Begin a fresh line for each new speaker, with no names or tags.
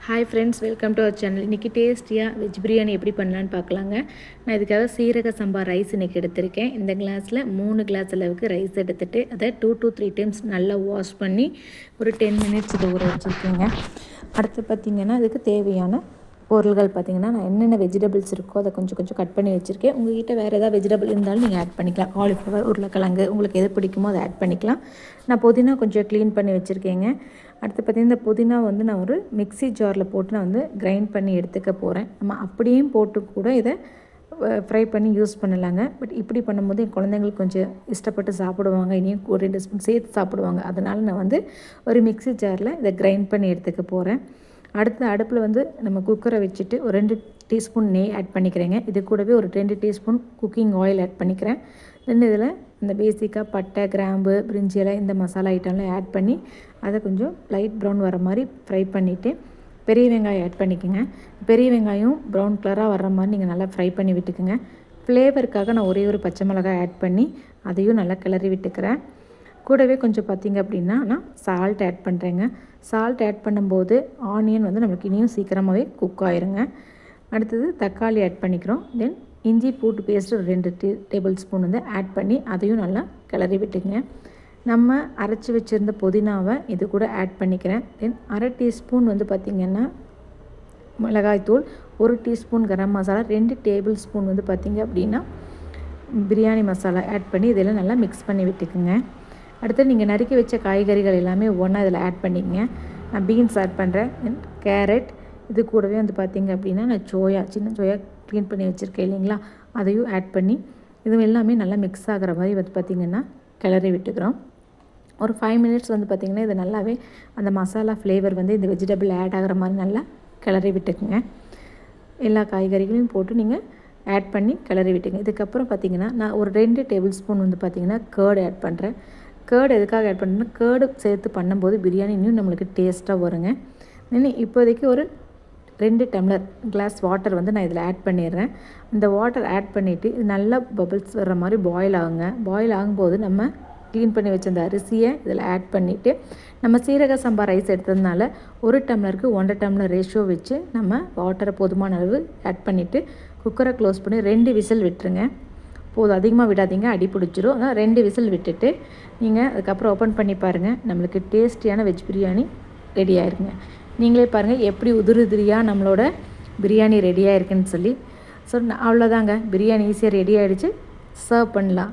Hi friends, welcome to our channel. இன்றைக்கி டேஸ்டியாக veg biryani எப்படி பண்ணலான்னு பார்க்கலாங்க. நான் இதுக்காக சீரக சம்பா ரைஸ் இன்றைக்கி எடுத்திருக்கேன். இந்த கிளாஸில் 3 கிளாஸ் அளவுக்கு ரைஸ் எடுத்துகிட்டு அதை 2 to 3 டைம்ஸ் நல்லா வாஷ் பண்ணி ஒரு 10 மினிட்ஸ் இதை ஊற வச்சுருக்கேங்க. அடுத்து பார்த்திங்கன்னா அதுக்கு தேவையான பொருள்கள் பார்த்திங்கன்னா நான் என்னென்ன வெஜிடபிள்ஸ் இருக்கோ அதை கொஞ்சம் கொஞ்சம் கட் பண்ணி வச்சுருக்கேன். உங்கள்கிட்ட வேறு ஏதாவது வெஜிடபிள் இருந்தாலும் நீங்கள் ஆட் பண்ணிக்கலாம். காலிஃப்ளவர், உருளைக்கிழங்கு, உங்களுக்கு எது பிடிக்குமோ அதை ஆட் பண்ணிக்கலாம். நான் புதினா கொஞ்சம் க்ளீன் பண்ணி வச்சுருக்கேங்க. அடுத்து பார்த்திங்கன்னா இந்த புதினா நான் ஒரு மிக்ஸி ஜாரில் போட்டு நான் கிரைண்ட் பண்ணி எடுத்துக்க போகிறேன். நம்ம அப்படியும் போட்டு கூட இதை ஃப்ரை பண்ணி யூஸ் பண்ணலாங்க. பட் இப்படி பண்ணும்போது என் குழந்தைங்களுக்கு கொஞ்சம் இஷ்டப்பட்டு சாப்பிடுவாங்க, இனியும் ஒரு 2 ஸ்பூன் சேர்த்து சாப்பிடுவாங்க. அதனால் நான் ஒரு மிக்ஸி ஜாரில் இதை கிரைண்ட் பண்ணி எடுத்துக்க போகிறேன். அடுத்து அடுப்பில் நம்ம குக்கரை வச்சுட்டு ஒரு 2 டீஸ்பூன் நெய் ஆட் பண்ணிக்கிறேங்க. இது கூடவே ஒரு 2 டீஸ்பூன் குக்கிங் ஆயில் ஆட் பண்ணிக்கிறேன். தென் இதில் இந்த பேசிக்காக பட்டை, கிராம்பு, பிரிஞ்சி இலை, இந்த மசாலா ஐட்டம்லாம் ஆட் பண்ணி அதை கொஞ்சம் லைட் ப்ரௌன் வர மாதிரி ஃப்ரை பண்ணிவிட்டு பெரிய வெங்காயம் ஆட் பண்ணிக்கோங்க. பெரிய வெங்காயம் ப்ரௌன் கலராக வர்ற மாதிரி நீங்கள் நல்லா ஃப்ரை பண்ணி விட்டுக்குங்க. ஃப்ளேவருக்காக நான் ஒரே ஒரு பச்சை மிளகாய் ஆட் பண்ணி அதையும் நல்லா கிளறி விட்டுக்கிறேன். கூடவே கொஞ்சம் பார்த்திங்க அப்படின்னா நான் சால்ட் ஆட் பண்ணுறேங்க. சால்ட் ஆட் பண்ணும்போது ஆனியன் நம்மளுக்கு இனியும் சீக்கிரமாகவே குக் ஆயிருங்க. அடுத்தது தக்காளி ஆட் பண்ணிக்கிறோம். தென் இஞ்சி பூண்டு பேஸ்ட்டு ஒரு 2 டேபிள் ஸ்பூன் ஆட் பண்ணி அதையும் நல்லா கிளறி விட்டுங்க. நம்ம அரைச்சி வச்சுருந்த புதினாவை இது கூட ஆட் பண்ணிக்கிறேன். தென் அரை டீஸ்பூன் பார்த்திங்கன்னா மிளகாய்த்தூள், 1 teaspoon garam masala, 2 table spoon பார்த்திங்க அப்படின்னா பிரியாணி மசாலா ஆட் பண்ணி இதெல்லாம் நல்லா மிக்ஸ் பண்ணி விட்டுக்குங்க. அடுத்து நீங்கள் நறுக்கி வச்ச காய்கறிகள் எல்லாமே ஒன்றா இதில் ஆட் பண்ணிக்கங்க. நான் பீன்ஸ் ஆட் பண்ணுறேன். தென் கேரட், இது கூடவே பார்த்திங்க அப்படின்னா நான் சின்ன சோயா க்ளீன் பண்ணி வச்சுருக்கேன் இல்லைங்களா, அதையும் ஆட் பண்ணி இது எல்லாமே நல்லா மிக்ஸ் ஆகிற மாதிரி பார்த்திங்கன்னா கிளறி விட்டுக்கிறோம். ஒரு 5 மினிட்ஸ் பார்த்திங்கன்னா இது நல்லாவே அந்த மசாலா ஃப்ளேவர் இந்த வெஜிடபிள் ஆட் ஆகிற மாதிரி நல்லா கிளறி விட்டுக்குங்க. எல்லா காய்கறிகளையும் போட்டு நீங்கள் ஆட் பண்ணி கிளறி விட்டுங்க. இதுக்கப்புறம் பார்த்திங்கன்னா நான் ஒரு 2 டேபிள் ஸ்பூன் பார்த்திங்கன்னா கேர்டு ஆட் பண்ணுறேன். கேர்டு எதுக்காக ஆட் பண்ணுறேன்னா கேர்டு சேர்த்து பண்ணும்போது பிரியாணி இன்னும் நம்மளுக்கு டேஸ்ட்டாக வருங்க. இப்போதைக்கு ஒரு 2 டம்ளர் கிளாஸ் வாட்டர் நான் இதில் ஆட் பண்ணிடுறேன். இந்த வாட்டர் ஆட் பண்ணிவிட்டு இது நல்லா பபிள்ஸ் வர்ற மாதிரி பாயில் ஆகுங்க. பாயில் ஆகும்போது நம்ம க்ளீன் பண்ணி வச்ச அந்த அரிசியை இதில் ஆட் பண்ணிவிட்டு நம்ம சீரக சம்பா ரைஸ் எடுத்ததுனால 1 டம்ளருக்கு 1.5 டம்ளர் ரேஷியோ வச்சு நம்ம வாட்டரை போதுமான அளவு ஆட் பண்ணிவிட்டு குக்கரை க்ளோஸ் பண்ணி 2 விசில் விட்டுருங்க. போதும், அதிகமாக விடாதீங்க, அடி பிடிச்சிரும். அதான் 2 விசில் விட்டுட்டு நீங்கள் அதுக்கப்புறம் ஓப்பன் பண்ணி பாருங்கள். நம்மளுக்கு டேஸ்டியான வெஜ் பிரியாணி ரெடி ஆயிருங்க. நீங்களே பாருங்கள் எப்படி உதிரியாக நம்மளோட பிரியாணி ரெடியாக இருக்குன்னு சொல்லி. ஸோ அவ்வளோதாங்க, பிரியாணி ஈஸியாக ரெடி ஆகிடுச்சு. சர்வ் பண்ணலாம்.